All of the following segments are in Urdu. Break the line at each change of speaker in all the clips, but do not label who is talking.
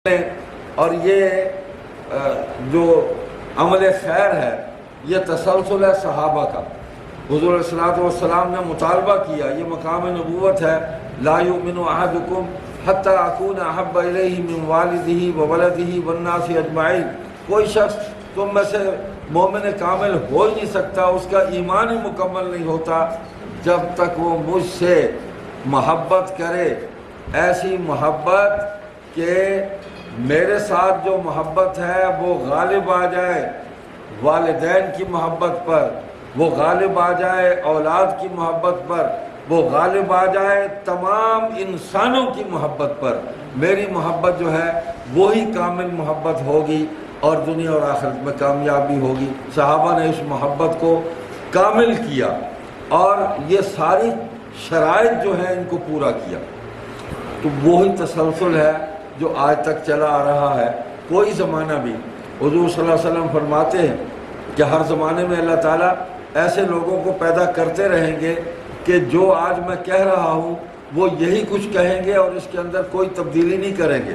اور یہ جو عمل خیر ہے یہ تسلسل ہے صحابہ کا۔ حضور صلی اللہ علیہ وسلم نے مطالبہ کیا، یہ مقام نبوت ہے، لا یؤمن احدکم حتی اکون احب الیہ من والدہ وولدہ والناس اجمعین۔ کوئی شخص تم میں سے مومن کامل ہو ہی نہیں سکتا، اس کا ایمان ہی مکمل نہیں ہوتا جب تک وہ مجھ سے محبت کرے، ایسی محبت کہ میرے ساتھ جو محبت ہے وہ غالب آ جائے والدین کی محبت پر، وہ غالب آ جائے اولاد کی محبت پر، وہ غالب آ جائے تمام انسانوں کی محبت پر۔ میری محبت جو ہے وہی کامل محبت ہوگی اور دنیا اور آخرت میں کامیابی ہوگی۔ صحابہ نے اس محبت کو کامل کیا اور یہ ساری شرائط جو ہیں ان کو پورا کیا، تو وہی تسلسل ہے جو آج تک چلا آ رہا ہے۔ کوئی زمانہ بھی حضور صلی اللہ علیہ وسلم فرماتے ہیں کہ ہر زمانے میں اللہ تعالیٰ ایسے لوگوں کو پیدا کرتے رہیں گے کہ جو آج میں کہہ رہا ہوں وہ یہی کچھ کہیں گے اور اس کے اندر کوئی تبدیلی نہیں کریں گے،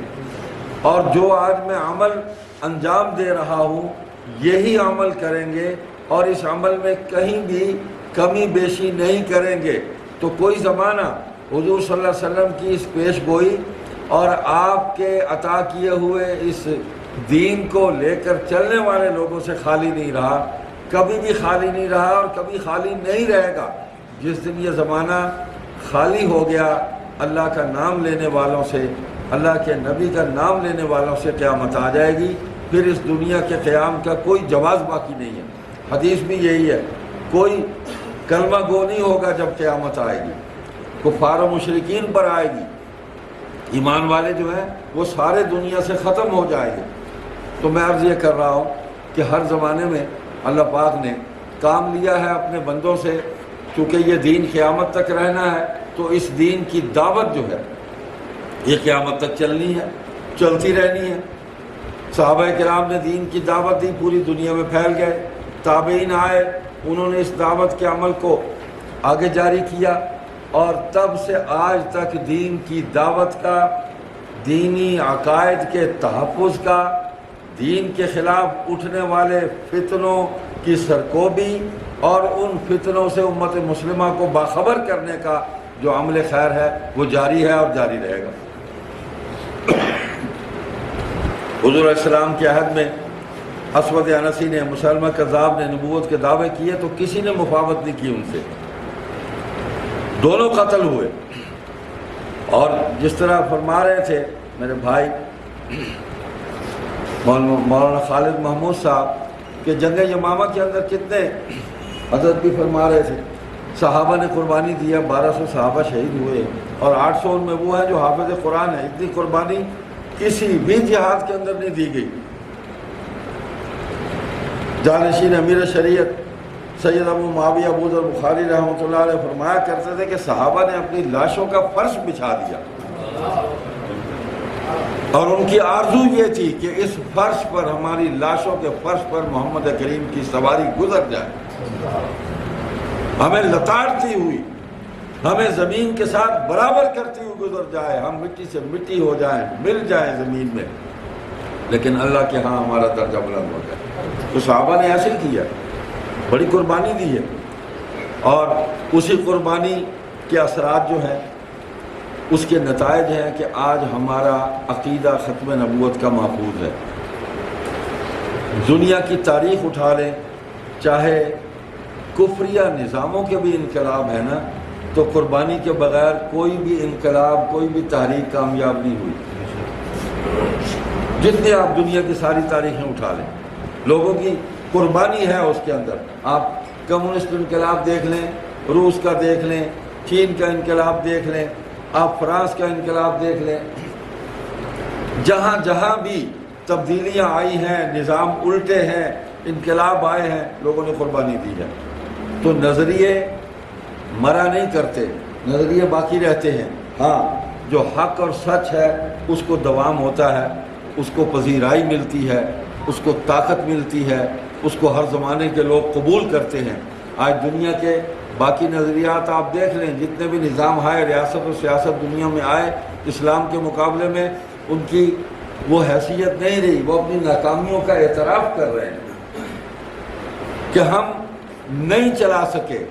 اور جو آج میں عمل انجام دے رہا ہوں یہی عمل کریں گے اور اس عمل میں کہیں بھی کمی بیشی نہیں کریں گے۔ تو کوئی زمانہ حضور صلی اللہ علیہ وسلم کی اس پیش گوئی اور آپ کے عطا کیے ہوئے اس دین کو لے کر چلنے والے لوگوں سے خالی نہیں رہا، کبھی بھی خالی نہیں رہا اور کبھی خالی نہیں رہے گا۔ جس دن یہ زمانہ خالی ہو گیا اللہ کا نام لینے والوں سے، اللہ کے نبی کا نام لینے والوں سے قیامت آ جائے گی، پھر اس دنیا کے قیام کا کوئی جواز باقی نہیں ہے۔ حدیث بھی یہی ہے، کوئی کلمہ گو نہیں ہوگا جب قیامت آئے گی، کفار و مشرکین پر آئے گی، ایمان والے جو ہیں وہ سارے دنیا سے ختم ہو جائیں گے۔ تو میں عرض یہ کر رہا ہوں کہ ہر زمانے میں اللہ پاک نے کام لیا ہے اپنے بندوں سے، چونکہ یہ دین قیامت تک رہنا ہے تو اس دین کی دعوت جو ہے یہ قیامت تک چلنی ہے، چلتی رہنی ہے۔ صحابہ کرام نے دین کی دعوت دی، پوری دنیا میں پھیل گئے، تابعین آئے، انہوں نے اس دعوت کے عمل کو آگے جاری کیا، اور تب سے آج تک دین کی دعوت کا، دینی عقائد کے تحفظ کا، دین کے خلاف اٹھنے والے فتنوں کی سرکوبی اور ان فتنوں سے امت مسلمہ کو باخبر کرنے کا جو عمل خیر ہے وہ جاری ہے اور جاری رہے گا۔ حضور علیہ السلام کے عہد میں اسود انسی نے، مسلمہ کذاب نے نبوت کے دعوے کیے تو کسی نے مفاوت نہیں کی ان سے، دونوں قتل ہوئے۔ اور جس طرح فرما رہے تھے میرے بھائی مولانا خالد محمود صاحب کہ جنگ یمامہ کے اندر کتنے، حضرت بھی فرما رہے تھے صحابہ نے قربانی دیا، 1200 صحابہ شہید ہوئے اور 800 ان میں وہ ہیں جو حافظ قرآن ہیں۔ اتنی قربانی کسی بھی جہاد کے اندر نہیں دی گئی۔ جانشین امیر شریعت سید ابو معاویہ ابو ذر بخاری رحمۃ اللہ علیہ فرمایا کرتے تھے کہ صحابہ نے اپنی لاشوں کا فرش بچھا دیا، اور ان کی آرزو یہ تھی کہ اس فرش پر، ہماری لاشوں کے فرش پر محمد کریم کی سواری گزر جائے، ہمیں لتاڑتی ہوئی، ہمیں زمین کے ساتھ برابر کرتی ہوئی گزر جائے، ہم مٹی سے مٹی ہو جائیں، مل جائیں زمین میں، لیکن اللہ کے ہاں ہمارا درجہ بلند ہو جائے۔ تو صحابہ نے ایسے ہی کیا، بڑی قربانی دی ہے، اور اسی قربانی کے اثرات جو ہیں اس کے نتائج ہیں کہ آج ہمارا عقیدہ ختم نبوت کا محفوظ ہے۔ دنیا کی تاریخ اٹھا لیں، چاہے کفریہ نظاموں کے بھی انقلاب ہے نا، تو قربانی کے بغیر کوئی بھی انقلاب، کوئی بھی تحریک کامیاب نہیں ہوئی۔ جتنے آپ دنیا کی ساری تاریخیں اٹھا لیں، لوگوں کی قربانی ہے اس کے اندر۔ آپ کمیونسٹ انقلاب دیکھ لیں، روس کا دیکھ لیں، چین کا انقلاب دیکھ لیں، آپ فرانس کا انقلاب دیکھ لیں، جہاں جہاں بھی تبدیلیاں آئی ہیں، نظام الٹے ہیں، انقلاب آئے ہیں، لوگوں نے قربانی دی ہے۔ تو نظریے مرا نہیں کرتے، نظریے باقی رہتے ہیں۔ ہاں، جو حق اور سچ ہے اس کو دوام ہوتا ہے، اس کو پذیرائی ملتی ہے، اس کو طاقت ملتی ہے، اس کو ہر زمانے کے لوگ قبول کرتے ہیں۔ آج دنیا کے باقی نظریات آپ دیکھ لیں، جتنے بھی نظام آئے، ریاست و سیاست دنیا میں آئے، اسلام کے مقابلے میں ان کی وہ حیثیت نہیں رہی، وہ اپنی ناکامیوں کا اعتراف کر رہے ہیں کہ ہم نہیں چلا سکے